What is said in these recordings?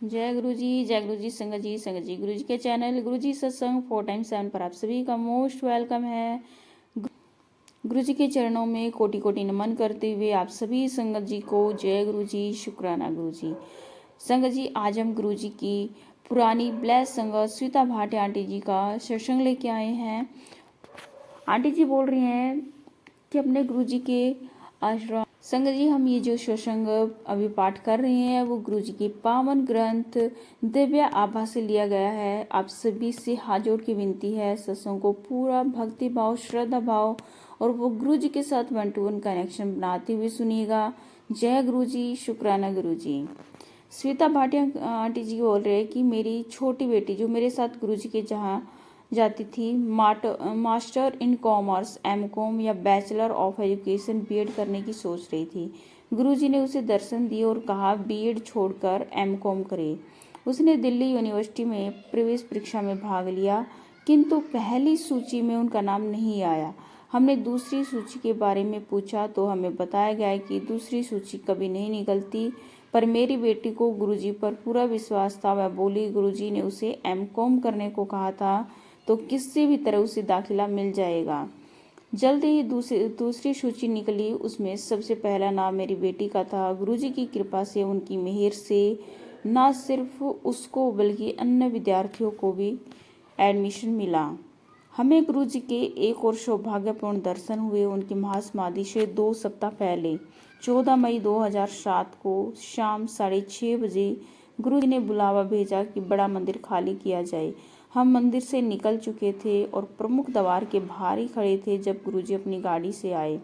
जय गुरु जी संगत जी गुरु जी के चैनल गुरु जी सत्संग 4x7 पर आप सभी का मोस्ट वेलकम है। गुरु जी के चरणों में कोटि कोटि नमन करते हुए आप सभी संगत जी को जय गुरु जी, शुक्राना गुरु जी। संगत जी, आज हम गुरु जी की पुरानी ब्लेस संगत स्वीता भाटिया आंटी जी का सत्संग लेके आए हैं। आंटी जी बोल रही हैं कि अपने गुरु जी के आश्रम। संगत जी, हम ये जो सत्संग अभी पाठ कर रहे हैं वो गुरु जी के पावन ग्रंथ दिव्य आभा से लिया गया है। आप सभी से हाथ जोड़ के विनती है सत्संग को पूरा भक्ति भाव, श्रद्धा भाव और वो गुरु जी के साथ 1 to 1 कनेक्शन बनाते हुए सुनिएगा। जय गुरु जी, शुक्राना गुरु जी। स्वीता भाटिया आंटी जी बोल रहे हैं कि मेरी छोटी बेटी जो मेरे साथ गुरु जी के जहाँ जाती थी, मास्टर इन कॉमर्स एमकॉम या बैचलर ऑफ एजुकेशन बीएड करने की सोच रही थी। गुरुजी ने उसे दर्शन दिए और कहा बीएड छोड़कर एमकॉम करे। उसने दिल्ली यूनिवर्सिटी में प्रवेश परीक्षा में भाग लिया, किंतु पहली सूची में उनका नाम नहीं आया। हमने दूसरी सूची के बारे में पूछा तो हमें बताया गया कि दूसरी सूची कभी नहीं निकलती, पर मेरी बेटी को गुरुजी पर पूरा विश्वास था। वह बोली गुरुजी ने उसे एमकॉम करने को कहा था तो किसी भी तरह उसे दाखिला मिल जाएगा। जल्द ही दूसरी सूची निकली, उसमें सबसे पहला नाम मेरी बेटी का था। गुरुजी की कृपा से, उनकी मेहर से न सिर्फ उसको बल्कि अन्य विद्यार्थियों को भी एडमिशन मिला। हमें गुरुजी के एक और सौभाग्यपूर्ण दर्शन हुए उनकी महासमाधि से 2 सप्ताह पहले 14 मई 2007 को शाम 6:30 बजे गुरुजी ने बुलावा भेजा कि बड़ा मंदिर खाली किया जाए। हम मंदिर से निकल चुके थे और प्रमुख द्वार के बाहर ही खड़े थे जब गुरुजी अपनी गाड़ी से आए।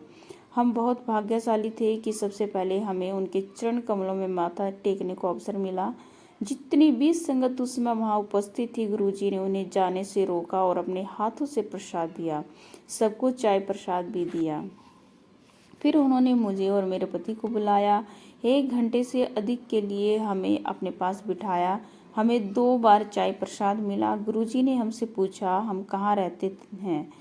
हम बहुत भाग्यशाली थे कि सबसे पहले हमें उनके चरण कमलों में माथा टेकने को अवसर मिला। जितनी भी संगत उस समय वहां उपस्थित थी, गुरुजी ने उन्हें जाने से रोका और अपने हाथों से प्रसाद दिया। सबको चाय प्रसाद भी दिया। फिर उन्होंने मुझे और मेरे पति को बुलाया। 1 घंटे से अधिक के लिए हमें अपने पास बिठाया। हमें 2 बार चाय प्रसाद मिला। गुरुजी ने हमसे पूछा हम कहाँ रहते हैं।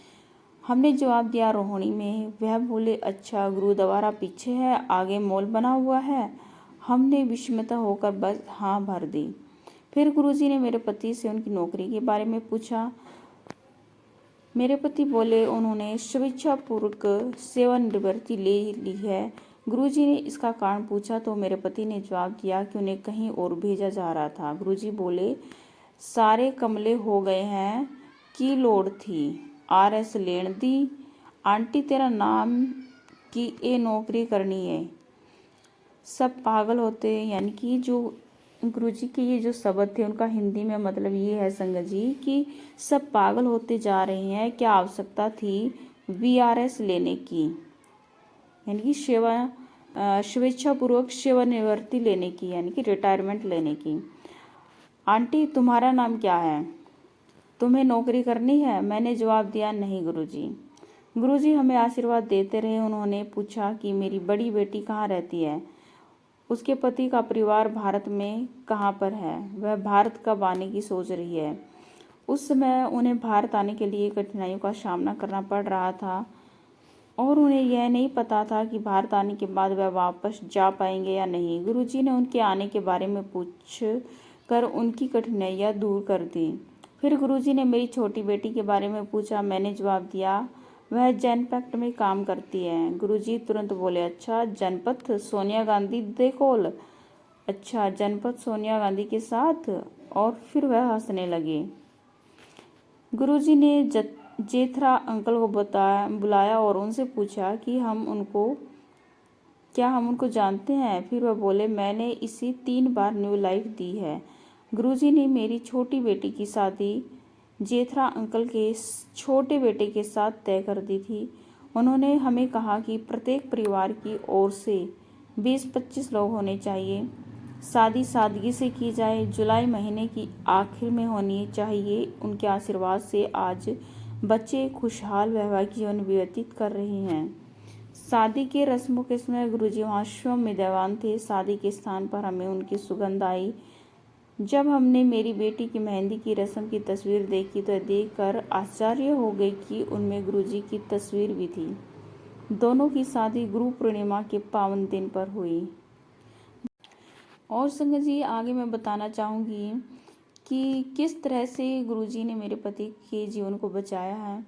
हमने जवाब दिया रोहिणी में। वह बोले अच्छा, गुरुद्वारा पीछे है, आगे मॉल बना हुआ है। हमने विस्मित होकर बस हाँ भर दी। फिर गुरुजी ने मेरे पति से उनकी नौकरी के बारे में पूछा। मेरे पति बोले उन्होंने स्वेच्छापूर्वक सेवानिवृत्ति ले ली है। गुरुजी ने इसका कारण पूछा तो मेरे पति ने जवाब दिया कि उन्हें कहीं और भेजा जा रहा था। गुरुजी बोले सारे कमले हो गए हैं, की लोड़ थी, RS लेन दी। आंटी तेरा नाम की ये नौकरी करनी है। सब पागल होते हैं। यानी कि जो गुरुजी के ये जो शब्द थे उनका हिंदी में मतलब ये है संगत जी कि सब पागल होते जा रहे हैं, क्या आवश्यकता थी VRS लेने की, यानी कि स्वेच्छापूर्वक सेवानिवृत्ति लेने की, यानी कि रिटायरमेंट लेने की। आंटी तुम्हारा नाम क्या है, तुम्हें नौकरी करनी है? मैंने जवाब दिया नहीं गुरुजी। गुरुजी हमें आशीर्वाद देते रहे। उन्होंने पूछा कि मेरी बड़ी बेटी कहाँ रहती है, उसके पति का परिवार भारत में कहाँ पर है, वह भारत कब आने की सोच रही है। उस समय उन्हें भारत आने के लिए कठिनाइयों का सामना करना पड़ रहा था और उन्हें यह नहीं पता था कि भारत आने के बाद वह वापस जा पाएंगे या नहीं। गुरुजी ने उनके आने के बारे में पूछ कर उनकी कठिनाइयाँ दूर कर दी। फिर गुरुजी ने मेरी छोटी बेटी के बारे में पूछा। मैंने जवाब दिया वह जनपैक्ट में काम करती है। गुरुजी तुरंत बोले अच्छा, जनपथ सोनिया गांधी देखोल। अच्छा, जनपथ सोनिया गांधी के साथ? और फिर वह हंसने लगे। गुरुजी ने जेठरा अंकल को बुलाया और उनसे पूछा कि हम उनको जानते हैं। फिर वह बोले मैंने इसे 3 बार न्यू लाइफ दी है। गुरुजी ने मेरी छोटी बेटी की शादी जेठरा अंकल के छोटे बेटे के साथ तय कर दी थी। उन्होंने हमें कहा कि प्रत्येक परिवार की ओर से 20-25 लोग होने चाहिए। शादी सादगी से की जाए, जुलाई महीने की आखिर में होनी चाहिए। उनके आशीर्वाद से आज बच्चे खुशहाल वैवाहिक जीवन व्यतीत कर रहे हैं। शादी के रस्मों के समय गुरुजी वहाँ स्वयं विद्यमान थे। शादी के स्थान पर हमें उनकी सुगंध आई। जब हमने मेरी बेटी की मेहंदी की रस्म की तस्वीर देखी तो देखकर आश्चर्य हो गई कि उनमें गुरुजी की तस्वीर भी थी। दोनों की शादी गुरु पूर्णिमा के पावन दिन पर हुई। और संगत जी आगे मैं बताना चाहूँगी कि किस तरह से गुरुजी ने मेरे पति के जीवन को बचाया है।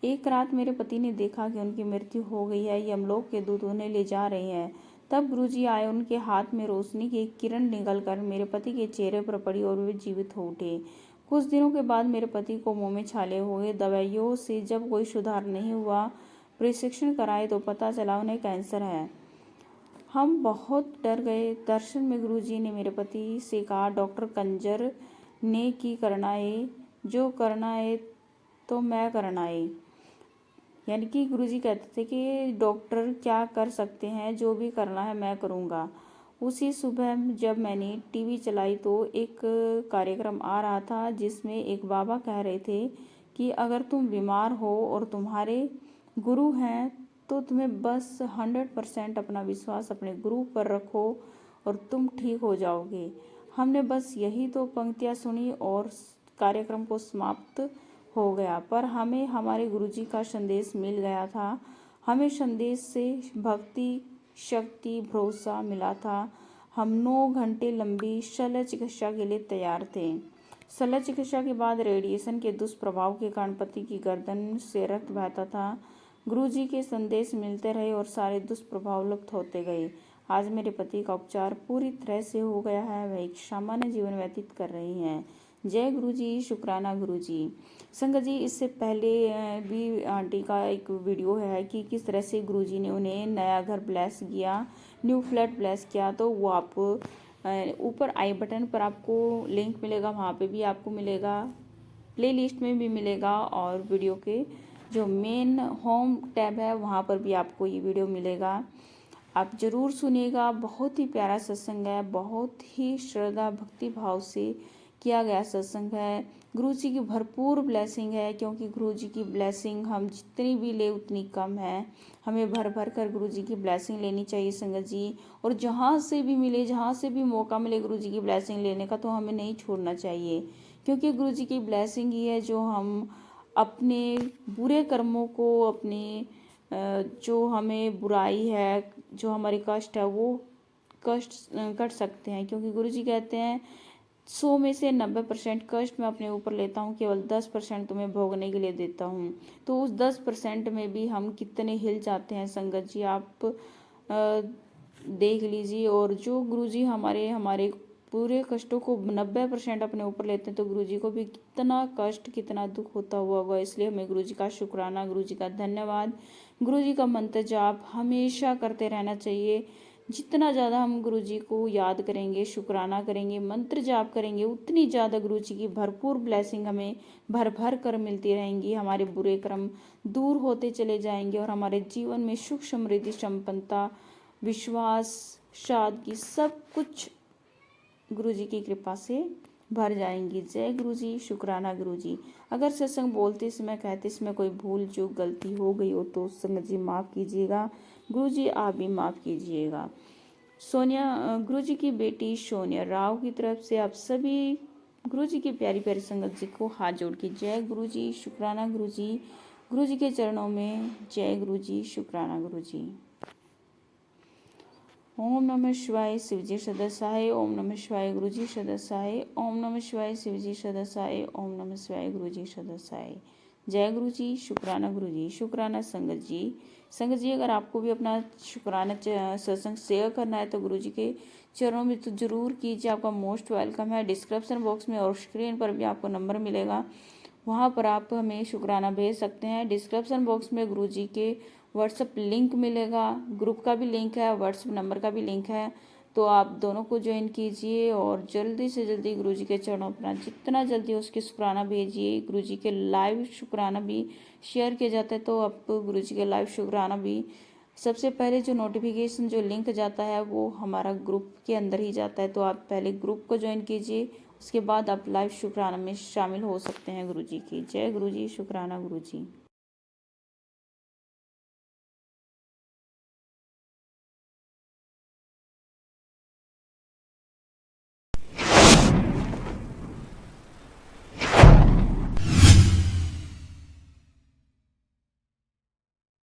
एक रात मेरे पति ने देखा कि उनकी मृत्यु हो गई है, यमलोक के दूत उन्हें ले जा रहे हैं। तब गुरुजी आए, उनके हाथ में रोशनी की एक किरण निकलकर मेरे पति के चेहरे पर पड़ी और वे जीवित हो उठे। कुछ दिनों के बाद मेरे पति को मुंह में छाले हो गए। दवाइयों से जब कोई सुधार नहीं हुआ, परीक्षण कराए तो पता चला उन्हें कैंसर है। हम बहुत डर गए। दर्शन में गुरुजी ने मेरे पति से कहा, डॉक्टर कंजर ने की करना है, जो करना है तो मैं करना है। यानी कि गुरुजी कहते थे कि डॉक्टर क्या कर सकते हैं, जो भी करना है मैं करूँगा। उसी सुबह जब मैंने टीवी चलाई तो एक कार्यक्रम आ रहा था जिसमें एक बाबा कह रहे थे कि अगर तुम बीमार हो और तुम्हारे गुरु हैं तो तुम्हें बस 100% अपना विश्वास अपने गुरु पर रखो और तुम ठीक हो जाओगे। हमने बस यही तो पंक्तियाँ सुनी और कार्यक्रम को समाप्त हो गया, पर हमें हमारे गुरुजी का संदेश मिल गया था। हमें संदेश से भक्ति, शक्ति, भरोसा मिला था। हम 9 घंटे लंबी शल्य चिकित्सा के लिए तैयार थे। शल्य चिकित्सा के बाद रेडिएशन के दुष्प्रभाव के कारण पति की गर्दन से रक्त बहता था। गुरुजी के संदेश मिलते रहे और सारे दुष्प्रभाव लुप्त होते गए। आज मेरे पति का उपचार पूरी तरह से हो गया है, वह एक सामान्य जीवन व्यतीत कर रही हैं। जय गुरुजी, शुक्राना गुरुजी। संगत जी, इससे पहले भी आंटी का एक वीडियो है कि किस तरह से गुरुजी ने उन्हें नया घर ब्लेस किया, न्यू फ्लैट ब्लेस किया। तो वो आप ऊपर आई बटन पर आपको लिंक मिलेगा, वहाँ पे भी आपको मिलेगा, प्लेलिस्ट में भी मिलेगा और वीडियो के जो मेन होम टैब है वहाँ पर भी आपको ये वीडियो मिलेगा। आप ज़रूर सुनिएगा। बहुत ही प्यारा सत्संग है, बहुत ही श्रद्धा भक्ति भाव से किया गया सत्संग है। गुरुजी की भरपूर ब्लेसिंग है, क्योंकि गुरुजी की ब्लेसिंग हम जितनी भी ले उतनी कम है। हमें भर भर कर गुरुजी की ब्लेसिंग लेनी चाहिए संगत जी। और जहाँ से भी मिले, जहाँ से भी मौका मिले गुरुजी की ब्लेसिंग लेने का, तो हमें नहीं छोड़ना चाहिए, क्योंकि गुरुजी की ब्लेसिंग ही है जो हम अपने बुरे कर्मों को, अपने जो हमें बुराई है, जो हमारे कष्ट है, वो कष्ट कट सकते हैं। क्योंकि गुरुजी कहते हैं 100 में से 90% कष्ट मैं अपने ऊपर लेता हूँ, केवल 10% तुम्हें भोगने के लिए देता हूँ। तो उस 10% में भी हम कितने हिल जाते हैं संगत जी, आप देख लीजिए। और जो गुरुजी हमारे पूरे कष्टों को 90% अपने ऊपर लेते हैं, तो गुरुजी को भी कितना कष्ट, कितना दुख होता हुआ होगा। इसलिए हमें गुरुजी का शुक्राना, गुरुजी का धन्यवाद, गुरुजी का मंत्र जाप हमेशा करते रहना चाहिए। जितना ज़्यादा हम गुरुजी को याद करेंगे, शुक्राना करेंगे, मंत्र जाप करेंगे, उतनी ज़्यादा गुरुजी की भरपूर ब्लेसिंग हमें भर भर कर मिलती रहेंगी। हमारे बुरे कर्म दूर होते चले जाएंगे और हमारे जीवन में सुख, समृद्धि, संपन्नता, विश्वास, सादगी, सब कुछ गुरुजी की कृपा से भर जाएंगी। जय गुरुजी, शुक्राना गुरुजी। अगर सत्संग बोलते समय, कहते समय कोई भूल चूक गलती हो गई हो तो संगत जी माफ़ कीजिएगा। गुरुजी आप भी माफ़ कीजिएगा। सोनिया, गुरुजी की बेटी सोनिया राव की तरफ से आप सभी गुरुजी की प्यारी प्यारी संगत जी को हाथ जोड़ के जय गुरुजी, शुक्राना गुरुजी। गुरुजी के चरणों में जय गुरुजी, शुक्राना गुरुजी। ओम नमः शिवाय, शिवजी सदस्याय। ओम नमः शिवाय, गुरुजी सदस्याय। ओम नमः शिवाय, शिवजी सदस्याय। ओम नमः शिवाय, गुरुजी सदस्याय। जय गुरुजी, शुक्राना गुरुजी, शुक्राना संगत जी। संगत जी, अगर आपको भी अपना शुक्राना सत्संग शेयर करना है तो गुरुजी के चरणों में तो जरूर कीजिए, आपका मोस्ट वेलकम है। डिस्क्रिप्शन बॉक्स में और स्क्रीन पर भी आपको नंबर मिलेगा, वहाँ पर आप हमें शुक्राना भेज सकते हैं। डिस्क्रिप्शन बॉक्स में गुरुजी के व्हाट्सएप लिंक मिलेगा, ग्रुप का भी लिंक है, व्हाट्सएप नंबर का भी लिंक है। तो आप दोनों को ज्वाइन कीजिए और जल्दी से जल्दी गुरुजी के चरणों पर जितना जल्दी हो उसके शुक्राना भेजिए। गुरुजी के लाइव शुक्राना भी शेयर किया जाता है, तो आप गुरुजी के लाइव शुक्राना भी सबसे पहले जो नोटिफिकेशन, जो लिंक जाता है वो हमारा ग्रुप के अंदर ही जाता है। तो आप पहले ग्रुप को ज्वाइन कीजिए, उसके बाद आप लाइव शुक्राना में शामिल हो सकते हैं गुरुजी की। जय गुरुजी, शुक्राना गुरुजी।